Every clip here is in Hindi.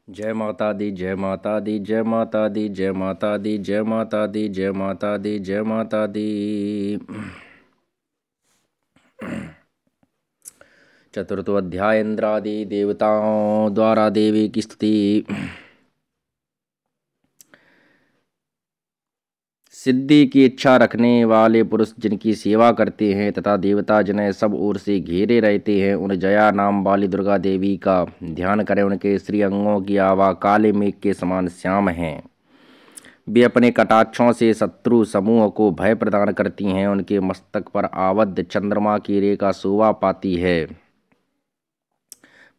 जय माता दी, जय माता दी, जय माता दी, जय माता दी, जय माता दी, जय माता दी, जय माता दी। चतुर्थो अध्याय इंद्रादि देवताओं द्वारा देवी की स्तुति। सिद्धि की इच्छा रखने वाले पुरुष जिनकी सेवा करते हैं तथा देवता जिन्हें सब ओर से घेरे रहते हैं, उन जया नाम वाली दुर्गा देवी का ध्यान करें। उनके श्री अंगों की आभा काले मेघ के समान श्याम हैं। वे अपने कटाक्षों से शत्रु समूह को भय प्रदान करती हैं। उनके मस्तक पर आबद्ध चंद्रमा की रेखा शोभा पाती है।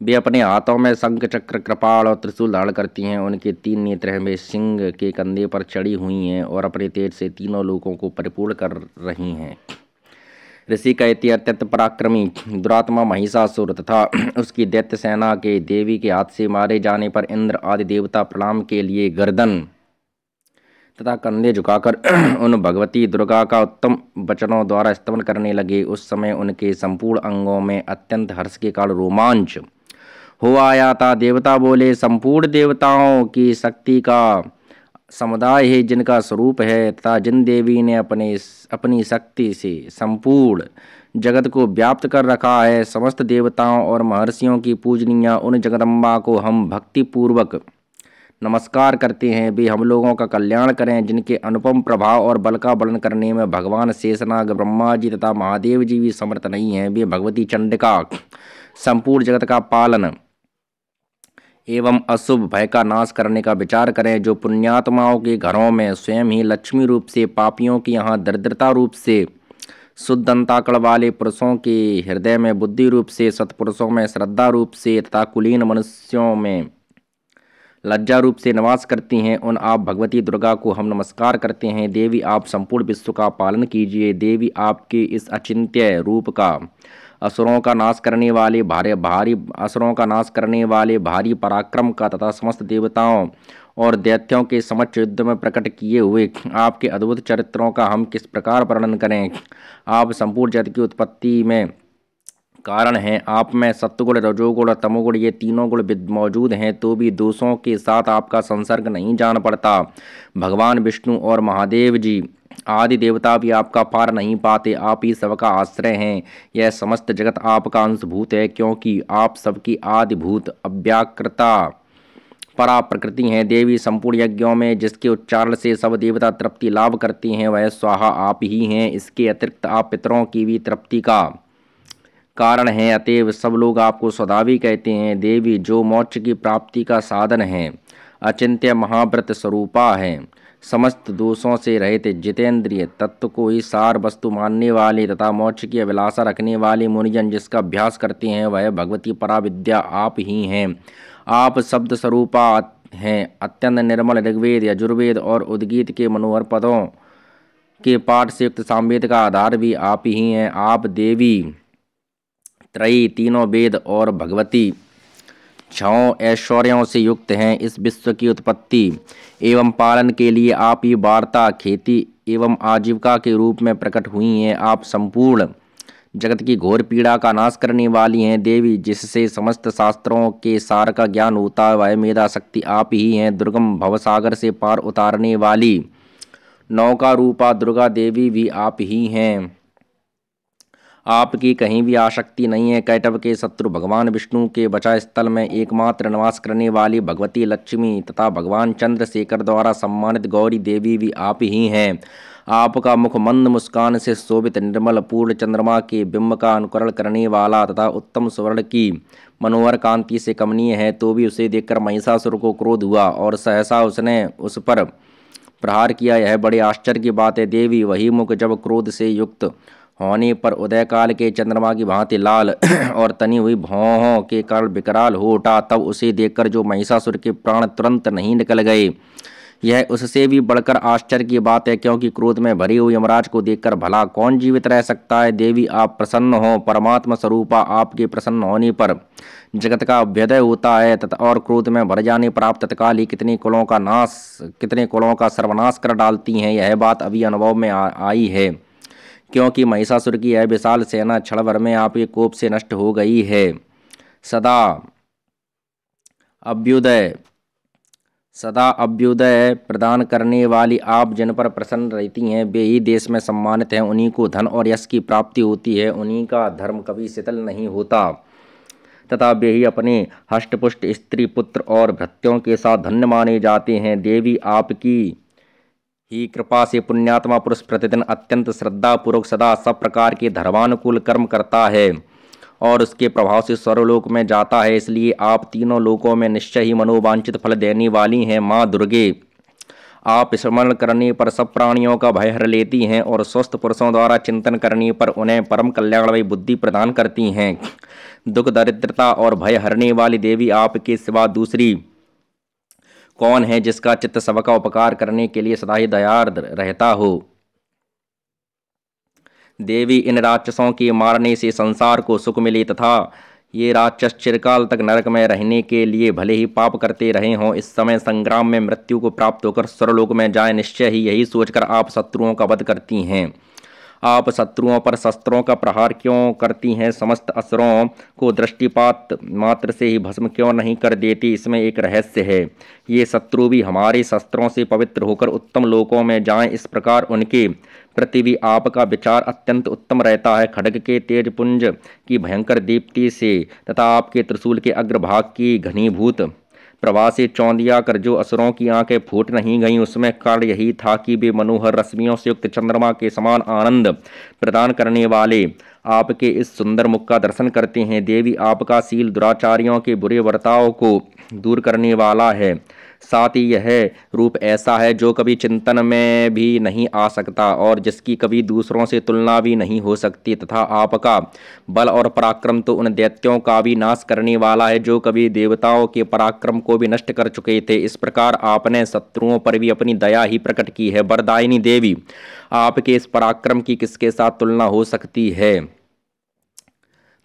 वे अपने हाथों में शंख चक्र कृपाल और त्रिशूल धारण करती हैं। उनके 3 नेत्र हैं। वे सिंह के कंधे पर चढ़ी हुई हैं और अपने तेज से तीनों लोकों को परिपूर्ण कर रही हैं। ऋषि कहते अत्यंत पराक्रमी दुरात्मा महिषासुर तथा उसकी दैत्य सेना के देवी के हाथ से मारे जाने पर इंद्र आदि देवता प्रणाम के लिए गर्दन तथा कंधे झुकाकर उन भगवती दुर्गा का उत्तम वचनों द्वारा स्तवन करने लगे। उस समय उनके संपूर्ण अंगों में अत्यंत हर्ष के कारण रोमांच हो आया था। देवता बोले, संपूर्ण देवताओं की शक्ति का समुदाय है जिनका स्वरूप है तथा जिन देवी ने अपनी शक्ति से संपूर्ण जगत को व्याप्त कर रखा है, समस्त देवताओं और महर्षियों की पूजनीय उन जगदम्बा को हम भक्ति पूर्वक नमस्कार करते हैं। वे हम लोगों का कल्याण करें। जिनके अनुपम प्रभाव और बल का वर्णन करने में भगवान शेषनाग, ब्रह्मा जी तथा महादेव जी भी समर्थ नहीं हैं। वे भगवती चंडिका संपूर्ण जगत का पालन एवं अशुभ भय का नाश करने का विचार करें। जो पुण्यात्माओं के घरों में स्वयं ही लक्ष्मी रूप से, पापियों की यहाँ दरिद्रता रूप से, शुद्ध अंताकड़ वाले पुरुषों के हृदय में बुद्धि रूप से, सत्पुरुषों में श्रद्धा रूप से तथा कुलीन मनुष्यों में लज्जा रूप से निवास करती हैं, उन आप भगवती दुर्गा को हम नमस्कार करते हैं। देवी आप संपूर्ण विश्व का पालन कीजिए। देवी आपके इस अचिंत्य रूप का असुरों का नाश करने वाले भारी पराक्रम का तथा समस्त देवताओं और दैत्यों के समक्ष युद्ध में प्रकट किए हुए आपके अद्भुत चरित्रों का हम किस प्रकार वर्णन करें। आप संपूर्ण जगत की उत्पत्ति में कारण हैं। आप में सत्वगुण, रजोगुण और तमोगुण ये तीनों गुण मौजूद हैं, तो भी दोषों के साथ आपका संसर्ग नहीं जान पड़ता। भगवान विष्णु और महादेव जी आदि देवता भी आपका पार नहीं पाते। आप ही सबका आश्रय हैं। यह समस्त जगत आपका अंशभूत है, क्योंकि आप सबकी आदिभूत अव्याकृता परा प्रकृति हैं। देवी संपूर्ण यज्ञों में जिसके उच्चारण से सब देवता तृप्ति लाभ करती हैं, वह स्वाहा आप ही हैं। इसके अतिरिक्त आप पितरों की भी तृप्ति का कारण है, अतएव सब लोग आपको स्वधावी कहते हैं। देवी जो मोक्ष की प्राप्ति का साधन है, अचिंत्य महाव्रत स्वरूपा है, समस्त दोषों से रहित जितेंद्रिय तत्व को ही सार वस्तु मानने वाले तथा मोक्ष की अभिलाषा रखने वाले मुनिजन जिसका अभ्यास करते हैं, वह भगवती पराविद्या आप ही हैं। आप शब्द स्वरूपा हैं। अत्यंत निर्मल ऋग्वेद, यजुर्वेद और उद्गीत के मनोहर पदों के पाठ से युक्त सामवेद का आधार भी आप ही हैं। आप देवी त्रयी, तीनों वेद और भगवती 6 ऐश्वर्यों से युक्त हैं। इस विश्व की उत्पत्ति एवं पालन के लिए आप ही वार्ता, खेती एवं आजीविका के रूप में प्रकट हुई हैं। आप संपूर्ण जगत की घोर पीड़ा का नाश करने वाली हैं। देवी जिससे समस्त शास्त्रों के सार का ज्ञान होता है, वह मेधा शक्ति आप ही हैं। दुर्गम भवसागर से पार उतारने वाली नौका रूपा दुर्गा देवी भी आप ही हैं। आपकी कहीं भी आसक्ति नहीं है। कैटभ के शत्रु भगवान विष्णु के बचा स्थल में एकमात्र निवास करने वाली भगवती लक्ष्मी तथा भगवान चंद्रशेखर द्वारा सम्मानित गौरी देवी भी आप ही हैं। आपका मुख मंद मुस्कान से शोभित निर्मल पूर्ण चंद्रमा के बिंब का अनुकरण करने वाला तथा उत्तम स्वर्ण की मनोहर कांति से कमनीय है, तो भी उसे देखकर महिषासुर को क्रोध हुआ और सहसा उसने उस पर प्रहार किया। यह बड़े आश्चर्य की बात है। देवी वही मुख जब क्रोध से युक्त होने पर उदय काल के चंद्रमा की भांति लाल और तनी हुई भौहों के कारण विकराल हो उठा, तब उसे देखकर जो महिषासुर के प्राण तुरंत नहीं निकल गए, यह उससे भी बढ़कर आश्चर्य की बात है, क्योंकि क्रोध में भरे हुए यमराज को देखकर भला कौन जीवित रह सकता है। देवी आप प्रसन्न हो। परमात्मा स्वरूपा आपके प्रसन्न होने पर जगत का अभ्युदय होता है तथा और क्रोध में भर जाने पर आप तत्काल ही कितने कुलों का सर्वनाश कर डालती हैं। यह बात अभी अनुभव में आई है, क्योंकि महिषासुर की यह विशाल सेना क्षण भर में आपके कोप से नष्ट हो गई है। सदा अभ्युदय सदा अभ्युदय प्रदान करने वाली आप जिन पर प्रसन्न रहती हैं वे ही देश में सम्मानित हैं। उन्हीं को धन और यश की प्राप्ति होती है। उन्हीं का धर्म कभी शिथिल नहीं होता तथा वे ही अपने हष्टपुष्ट स्त्री पुत्र और भृत्यों के साथ धन्य माने जाते हैं। देवी आपकी ही कृपा से पुण्यात्मा पुरुष प्रतिदिन अत्यंत श्रद्धा पूर्वक सदा सब प्रकार के धर्मानुकूल कर्म करता है और उसके प्रभाव से स्वर्गलोक में जाता है। इसलिए आप तीनों लोकों में निश्चय ही मनोवांछित फल देने वाली हैं। माँ दुर्गे, आप स्मरण करने पर सब प्राणियों का भय हर लेती हैं और स्वस्थ पुरुषों द्वारा चिंतन करने पर उन्हें परम कल्याणमयी बुद्धि प्रदान करती हैं। दुख दरिद्रता और भय हरने वाली देवी आपके सिवा दूसरी कौन है जिसका चित्त सबका उपकार करने के लिए सदा ही दयार्द रहता हो। देवी, इन राक्षसों के मारने से संसार को सुख मिले तथा ये राक्षस चिरकाल तक नरक में रहने के लिए भले ही पाप करते रहे हों, इस समय संग्राम में मृत्यु को प्राप्त होकर स्वर्गलोक में जाएं, निश्चय ही यही सोचकर आप शत्रुओं का वध करती हैं। आप शत्रुओं पर शस्त्रों का प्रहार क्यों करती हैं? समस्त असुरों को दृष्टिपात मात्र से ही भस्म क्यों नहीं कर देती? इसमें एक रहस्य है। ये शत्रु भी हमारे शस्त्रों से पवित्र होकर उत्तम लोकों में जाएं, इस प्रकार उनके प्रति भी आपका विचार अत्यंत उत्तम रहता है। खड्ग के तेज पुंज की भयंकर दीप्ति से तथा आपके त्रिशूल के अग्रभाग की घनीभूत प्रभा से चौंधिया कर जो असुरों की आंखें फूट नहीं गईं, उसमें कारण यही था कि वे मनोहर रश्मियों से युक्त चंद्रमा के समान आनंद प्रदान करने वाले आपके इस सुंदर मुख का दर्शन करते हैं। देवी, आपका शील दुराचारियों के बुरे बर्ताव को दूर करने वाला है। साथ ही यह रूप ऐसा है जो कभी चिंतन में भी नहीं आ सकता और जिसकी कभी दूसरों से तुलना भी नहीं हो सकती, तथा आपका बल और पराक्रम तो उन दैत्यों का भी नाश करने वाला है जो कभी देवताओं के पराक्रम को भी नष्ट कर चुके थे। इस प्रकार आपने शत्रुओं पर भी अपनी दया ही प्रकट की है। वरदायिनी देवी, आपके इस पराक्रम की किसके साथ तुलना हो सकती है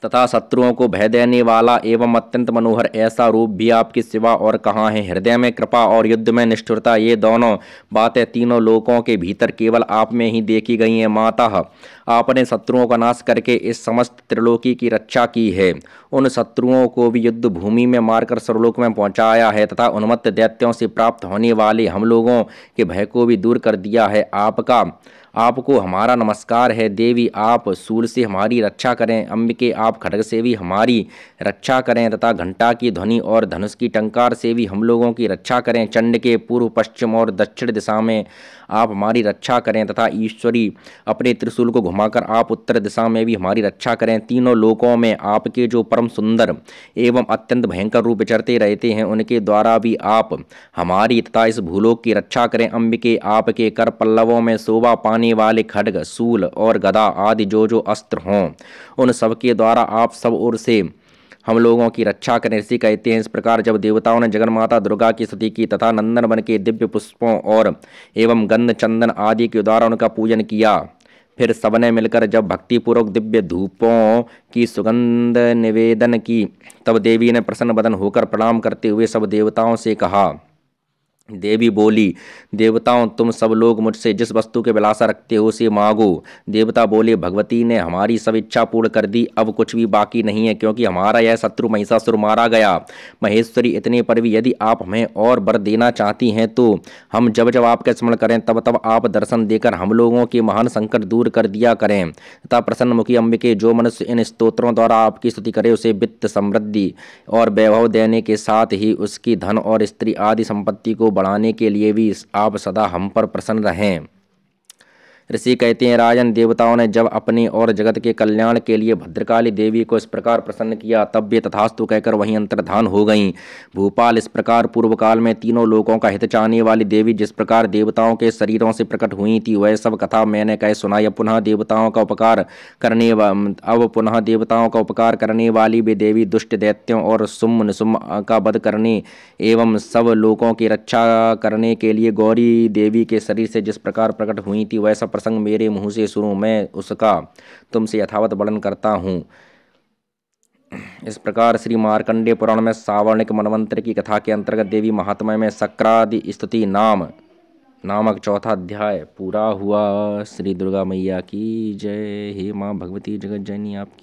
तथा शत्रुओं को भय देने वाला एवं अत्यंत मनोहर ऐसा रूप भी आपके सिवा और कहाँ है। हृदय में कृपा और युद्ध में निष्ठुरता, ये दोनों बातें तीनों लोकों के भीतर केवल आप में ही देखी गई हैं। माता, आपने शत्रुओं का नाश करके इस समस्त त्रिलोकी की रक्षा की है। उन शत्रुओं को भी युद्ध भूमि में मारकर सर्वलोक में पहुंचाया है तथा उन्मत्त दैत्यों से प्राप्त होने वाले हम लोगों के भय को भी दूर कर दिया है। आपको हमारा नमस्कार है। देवी, आप शूल से हमारी रक्षा करें। अंबिके, आप खड्ग से भी हमारी रक्षा करें तथा घंटा की ध्वनि और धनुष की टंकार से भी हम लोगों की रक्षा करें। चंड के पूर्व, पश्चिम और दक्षिण दिशा में आप हमारी रक्षा करें तथा ईश्वरी, अपने त्रिशूल को घुमाकर आप उत्तर दिशा में भी हमारी रक्षा करें। तीनों लोकों में आपके जो परम सुंदर एवं अत्यंत भयंकर रूप विचरते रहते हैं, उनके द्वारा भी आप हमारी तथा इस भूलोक की रक्षा करें। अंबिके, आपके कर पल्लवों में शोभा पाने वाले खड्ग, शूल और गदा आदि जो जो अस्त्र हों, उन सब के द्वारा आप सब ओर से हम लोगों की रक्षा करें। ऋषि कहते हैं, इस प्रकार जब देवताओं ने जगन्माता दुर्गा की स्तुति की तथा नंदन वन के दिव्य पुष्पों और एवं गंध चंदन आदि के द्वारा उनका पूजन किया, फिर सबने मिलकर जब भक्तिपूर्वक दिव्य धूपों की सुगंध निवेदन की, तब देवी ने प्रसन्न बदन होकर प्रणाम करते हुए सब देवताओं से कहा। देवी बोली, देवताओं, तुम सब लोग मुझसे जिस वस्तु के अभिलाषा रखते हो उसे मांगो। देवता बोले, भगवती ने हमारी सब इच्छा पूर्ण कर दी, अब कुछ भी बाकी नहीं है, क्योंकि हमारा यह शत्रु महिषासुर मारा गया। महेश्वरी, इतने पर भी यदि आप हमें और वर देना चाहती हैं तो हम जब जब आपका स्मरण करें तब तब आप दर्शन देकर हम लोगों के महान संकट दूर कर दिया करें तथा प्रसन्न मुखी अंबिके, जो मनुष्य इन स्तोत्रों द्वारा आपकी स्तुति करे उसे वित्त, समृद्धि और वैभव देने के साथ ही उसकी धन और स्त्री आदि संपत्ति को बढ़ाने के लिए भी आप सदा हम पर प्रसन्न रहें। ऋषि कहते हैं, राजन, देवताओं ने जब अपने और जगत के कल्याण के लिए भद्रकाली देवी को इस प्रकार प्रसन्न किया, तब वे तथास्तु कहकर वहीं अंतर्धान हो गईं। भूपाल, इस प्रकार पूर्व काल में तीनों लोकों का हित चाहने वाली देवी जिस प्रकार देवताओं के शरीरों से प्रकट हुई थी, वह सब कथा मैंने कह सुनाई। अब पुनः देवताओं का उपकार करने वाली वे देवी दुष्ट दैत्यों और सुम निसुम का वध करने एवं सब लोकों की रक्षा करने के लिए गौरी देवी के शरीर से जिस प्रकार प्रकट हुई थी, वह सब प्रसंग मेरे मुंह से सुनो, मैं उसका तुमसे यथावत वर्णन करता हूँ। इस प्रकार श्री मार्कंडेय पुराण में सावर्णिक मनवंतर की कथा के अंतर्गत देवी महात्म्य में शक्रादि स्तुति नामक चौथा अध्याय पूरा हुआ। श्री दुर्गा मैया की जय। हे माँ भगवती जगत जननी, आपकी